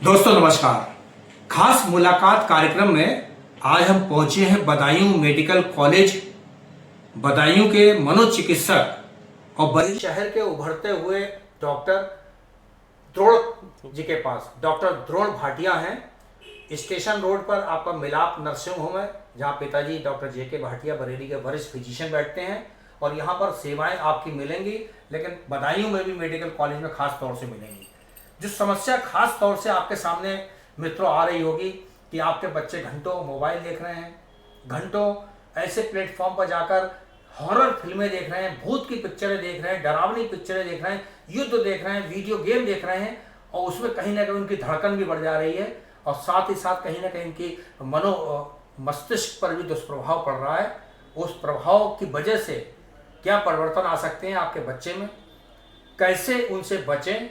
दोस्तों नमस्कार। खास मुलाकात कार्यक्रम में आज हम पहुंचे हैं बदायूं मेडिकल कॉलेज, बदायूं के मनोचिकित्सक और बरेली शहर के उभरते हुए डॉक्टर द्रोण जी के पास। डॉक्टर द्रोण भाटिया हैं। स्टेशन रोड पर आपका मिलाप नर्सिंग होम है, जहां पिताजी डॉक्टर जे.के. भाटिया बरेली के वरिष्ठ फिजिशियन बैठते हैं और यहां पर सेवाएं आपकी मिलेंगी, लेकिन बदायूं में भी मेडिकल कॉलेज में खास तौर से मिलेंगी। जो समस्या खास तौर से आपके सामने मित्रों आ रही होगी कि आपके बच्चे घंटों मोबाइल देख रहे हैं, घंटों ऐसे प्लेटफॉर्म पर जाकर हॉरर फिल्में देख रहे हैं, भूत की पिक्चरें देख रहे हैं, डरावनी पिक्चरें देख रहे हैं, युद्ध देख रहे हैं, वीडियो गेम देख रहे हैं और उसमें कहीं ना कहीं उनकी धड़कन भी बढ़ जा रही है और साथ ही साथ कहीं ना कहीं इनकी मस्तिष्क पर भी दुष्प्रभाव पड़ रहा है। उस प्रभाव की वजह से क्या परिवर्तन आ सकते हैं आपके बच्चे में, कैसे उनसे बचें,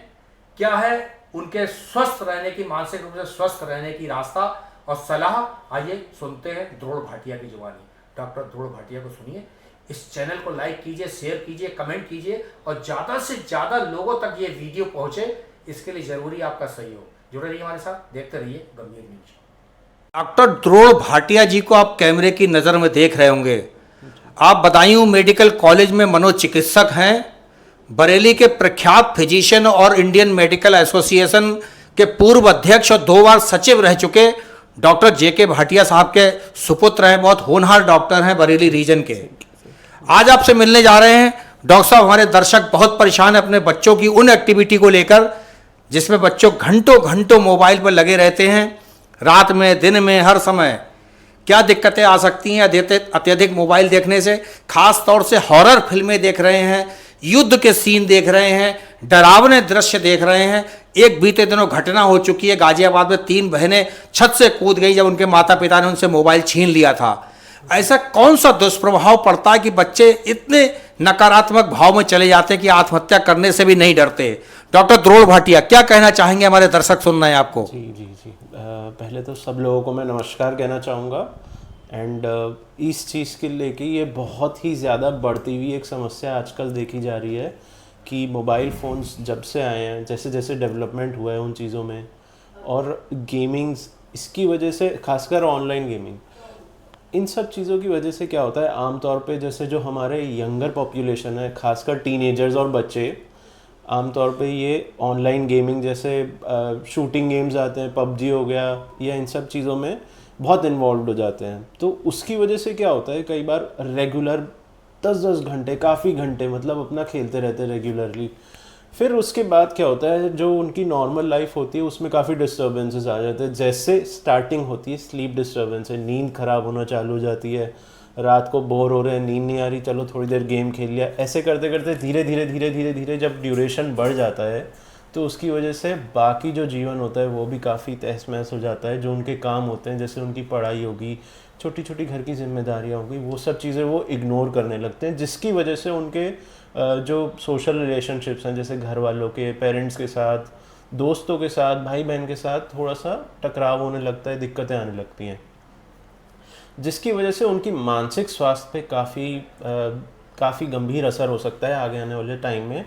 क्या है उनके स्वस्थ रहने की, मानसिक रूप से स्वस्थ रहने की रास्ता और सलाह। आइए सुनते हैं द्रोण भाटिया की जुबानी। डॉक्टर द्रोण भाटिया को सुनिए। इस चैनल को लाइक कीजिए, शेयर कीजिए, कमेंट कीजिए और ज़्यादा से ज़्यादा लोगों तक ये वीडियो पहुँचे, इसके लिए ज़रूरी आपका सहयोग। जुड़े रहिए हमारे साथ, देखते रहिए गंभीर न्यूज। डॉक्टर द्रोण भाटिया जी को आप कैमरे की नज़र में देख रहे होंगे। आप बदायूं मेडिकल कॉलेज में मनोचिकित्सक हैं, बरेली के प्रख्यात फिजिशियन और इंडियन मेडिकल एसोसिएशन के पूर्व अध्यक्ष और 2 बार सचिव रह चुके डॉक्टर जे.के. भाटिया साहब के सुपुत्र हैं। बहुत होनहार डॉक्टर हैं बरेली रीजन के। आज आपसे मिलने जा रहे हैं। डॉक्टर साहब, हमारे दर्शक बहुत परेशान हैं अपने बच्चों की उन एक्टिविटी को लेकर जिसमें बच्चों घंटों घंटों मोबाइल पर लगे रहते हैं, रात में, दिन में, हर समय। क्या दिक्कतें आ सकती हैं अत्यधिक मोबाइल देखने से? खास तौर से हॉरर फिल्में देख रहे हैं, युद्ध के सीन देख रहे हैं, डरावने दृश्य देख रहे हैं। एक बीते दिनों घटना हो चुकी है, गाजियाबाद में 3 बहनें छत से कूद गई जब उनके माता पिता ने उनसे मोबाइल छीन लिया था। ऐसा कौन सा दुष्प्रभाव पड़ता है कि बच्चे इतने नकारात्मक भाव में चले जाते हैं कि आत्महत्या करने से भी नहीं डरते? डॉक्टर द्रोण भाटिया, क्या कहना चाहेंगे? हमारे दर्शक सुन रहे हैं आपको। जी। पहले तो सब लोगों को मैं नमस्कार कहना चाहूँगा। एंड इस चीज़ के लेके ये बहुत ही ज़्यादा बढ़ती हुई एक समस्या आजकल देखी जा रही है कि मोबाइल फ़ोन्स जब से आए हैं, जैसे जैसे डेवलपमेंट हुआ है उन चीज़ों में, और गेमिंग्स, इसकी वजह से खासकर ऑनलाइन गेमिंग, इन सब चीज़ों की वजह से क्या होता है, आमतौर पे जैसे जो हमारे यंगर पॉपुलेशन है, खासकर टीनेजर्स और बच्चे, आमतौर पे ये ऑनलाइन गेमिंग जैसे शूटिंग गेम्स आते हैं, पबजी हो गया, या इन सब चीज़ों में बहुत इन्वॉल्व हो जाते हैं। तो उसकी वजह से क्या होता है, कई बार रेगुलर 10-10 घंटे, काफ़ी घंटे मतलब अपना खेलते रहते हैं रेगुलरली। फिर उसके बाद क्या होता है, जो उनकी नॉर्मल लाइफ होती है उसमें काफ़ी डिस्टर्बेंसेस आ जाते हैं। जैसे स्टार्टिंग होती है स्लीप डिस्टर्बेंस है, नींद ख़राब होना चालू हो जाती है, रात को बोर हो रहे हैं, नींद नहीं आ रही, चलो थोड़ी देर गेम खेल लिया। ऐसे करते करते धीरे धीरे जब ड्यूरेशन बढ़ जाता है तो उसकी वजह से बाकी जो जीवन होता है वो भी काफ़ी तहस महस हो जाता है। जो उनके काम होते हैं, जैसे उनकी पढ़ाई होगी, छोटी छोटी घर की जिम्मेदारियां होगी, वो सब चीज़ें वो इग्नोर करने लगते हैं, जिसकी वजह से उनके जो सोशल रिलेशनशिप्स हैं, जैसे घर वालों के, पेरेंट्स के साथ, दोस्तों के साथ, भाई बहन के साथ थोड़ा सा टकराव होने लगता है, दिक्कतें आने लगती हैं, जिसकी वजह से उनकी मानसिक स्वास्थ्य पे काफ़ी गंभीर असर हो सकता है आगे आने वाले टाइम में।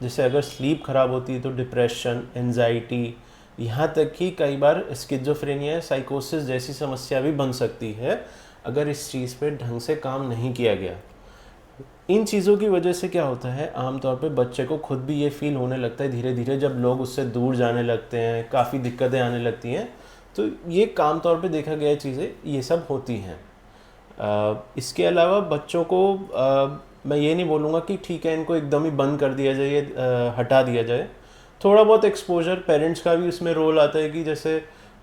जैसे अगर स्लीप खराब होती है तो डिप्रेशन, एंजाइटी, यहाँ तक कि कई बार स्किज़ोफ्रेनिया, साइकोसिस जैसी समस्या भी बन सकती है अगर इस चीज़ पे ढंग से काम नहीं किया गया। इन चीज़ों की वजह से क्या होता है, आमतौर पे बच्चे को खुद भी ये फील होने लगता है धीरे धीरे, जब लोग उससे दूर जाने लगते हैं, काफ़ी दिक्कतें आने लगती हैं। तो ये आम तौर पे देखा गया चीज़ें ये सब होती हैं। इसके अलावा बच्चों को मैं ये नहीं बोलूँगा कि ठीक है इनको एकदम ही बंद कर दिया जाए, हटा दिया जाए। थोड़ा बहुत एक्सपोजर, पेरेंट्स का भी इसमें रोल आता है कि जैसे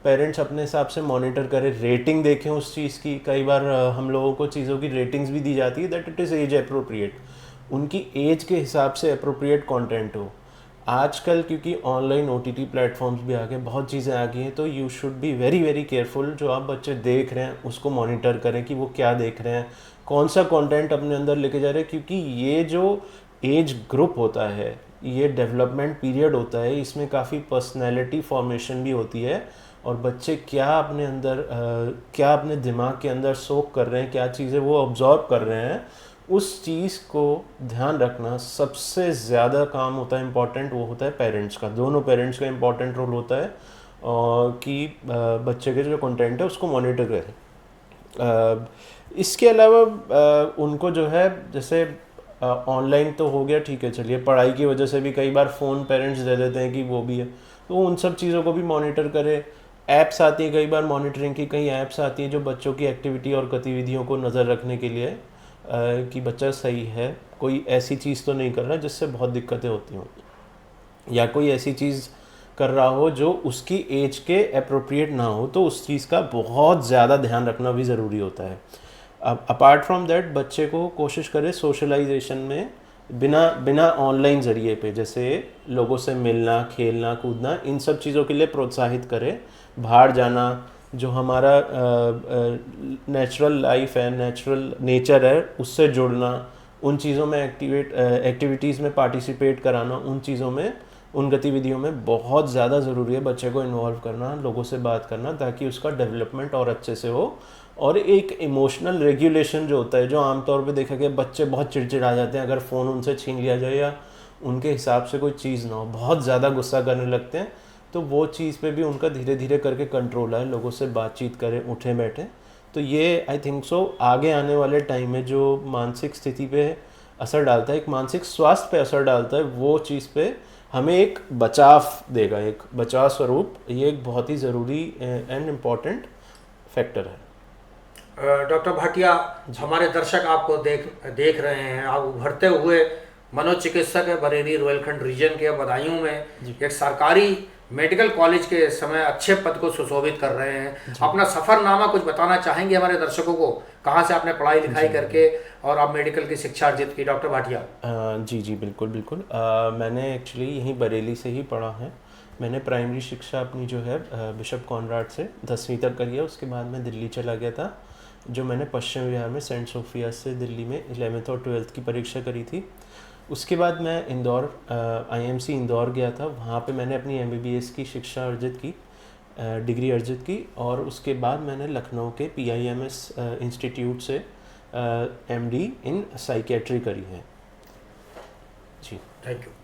पेरेंट्स अपने हिसाब से मॉनिटर करें, रेटिंग देखें उस चीज़ की। कई बार हम लोगों को चीज़ों की रेटिंग्स भी दी जाती है that it is age appropriate, उनकी एज के हिसाब से अप्रोप्रिएट कंटेंट हो। आजकल क्योंकि ऑनलाइन OTT प्लेटफॉर्म्स भी आ गए, बहुत चीज़ें आ गई हैं, तो you should be very very careful. जो आप बच्चे देख रहे हैं उसको मॉनिटर करें कि वो क्या देख रहे हैं, कौन सा कंटेंट अपने अंदर लेके जा रहे हैं, क्योंकि ये जो एज ग्रुप होता है, ये डेवलपमेंट पीरियड होता है, इसमें काफ़ी पर्सनैलिटी फॉर्मेशन भी होती है। और बच्चे क्या अपने दिमाग के अंदर सोक कर रहे हैं, क्या चीज़ें वो ऑब्जॉर्व कर रहे हैं, उस चीज़ को ध्यान रखना सबसे ज़्यादा काम होता है, इम्पॉर्टेंट वो होता है पेरेंट्स का। दोनों पेरेंट्स का इम्पॉर्टेंट रोल होता है कि बच्चे के जो कंटेंट है उसको मॉनिटर करें। इसके अलावा उनको जो है जैसे ऑनलाइन तो हो गया, ठीक है, चलिए पढ़ाई की वजह से भी कई बार फ़ोन पेरेंट्स दे देते हैं कि वो भी है, तो उन सब चीज़ों को भी मॉनिटर करें। ऐप्स आती हैं कई बार मॉनिटरिंग की, कई ऐप्स आती हैं जो बच्चों की एक्टिविटी और गतिविधियों को नज़र रखने के लिए कि बच्चा सही है, कोई ऐसी चीज़ तो नहीं कर रहा जिससे बहुत दिक्कतें होती हों, या कोई ऐसी चीज़ कर रहा हो जो उसकी एज के अप्रोप्रिएट ना हो, तो उस चीज़ का बहुत ज़्यादा ध्यान रखना भी ज़रूरी होता है। अब अपार्ट फ्रॉम दैट बच्चे को कोशिश करें सोशलाइजेशन में बिना ऑनलाइन ज़रिए पे, जैसे लोगों से मिलना, खेलना कूदना, इन सब चीज़ों के लिए प्रोत्साहित करें। बाहर जाना, जो हमारा नेचुरल लाइफ है, नेचर है, उससे जुड़ना, उन चीज़ों में एक्टिविटीज़ में पार्टिसिपेट कराना, उन चीज़ों में, उन गतिविधियों में बहुत ज़्यादा ज़रूरी है बच्चे को इन्वॉल्व करना, लोगों से बात करना, ताकि उसका डेवलपमेंट और अच्छे से हो। और एक इमोशनल रेगुलेशन जो होता है, जो आमतौर पे देखा गया बच्चे बहुत चिड़चिड़ा जाते हैं अगर फ़ोन उनसे छीन लिया जाए या उनके हिसाब से कोई चीज़ ना हो, बहुत ज़्यादा गुस्सा करने लगते हैं, तो वो चीज़ पे भी उनका धीरे धीरे करके कंट्रोल है, लोगों से बातचीत करें, उठे बैठे। तो ये आई थिंक सो आगे आने वाले टाइम में जो मानसिक स्थिति पे असर डालता है, एक मानसिक स्वास्थ्य पे असर डालता है, वो चीज़ पे हमें एक बचाव देगा, एक बचाव स्वरूप। ये एक बहुत ही ज़रूरी एंड इम्पॉर्टेंट फैक्टर है। डॉक्टर भाटिया, हमारे दर्शक आपको देख रहे हैं, आप उभरते हुए मनोचिकित्सक है, बरेली रोहिलखंड रीजन के बदायूं में एक सरकारी मेडिकल कॉलेज के समय अच्छे पद को सुशोभित कर रहे हैं। अपना सफरनामा कुछ बताना चाहेंगे हमारे दर्शकों को, कहाँ से आपने पढ़ाई लिखाई करके और आप मेडिकल की शिक्षा अर्जित की, डॉक्टर भाटिया? जी जी, बिल्कुल बिल्कुल। मैंने एक्चुअली यहीं बरेली से ही पढ़ा है। मैंने प्राइमरी शिक्षा अपनी जो है बिशप कॉनराड से 10वीं तक करी है। उसके बाद मैं दिल्ली चला गया था, जो मैंने पश्चिम बिहार में सेंट सोफिया से दिल्ली में 11th और 12th की परीक्षा करी थी। उसके बाद मैं इंदौर IMC इंदौर गया था, वहाँ पे मैंने अपनी MBBS की शिक्षा अर्जित की, डिग्री अर्जित की। और उसके बाद मैंने लखनऊ के PIMS इंस्टीट्यूट से MD इन साइकेट्री करी है। जी, थैंक यू।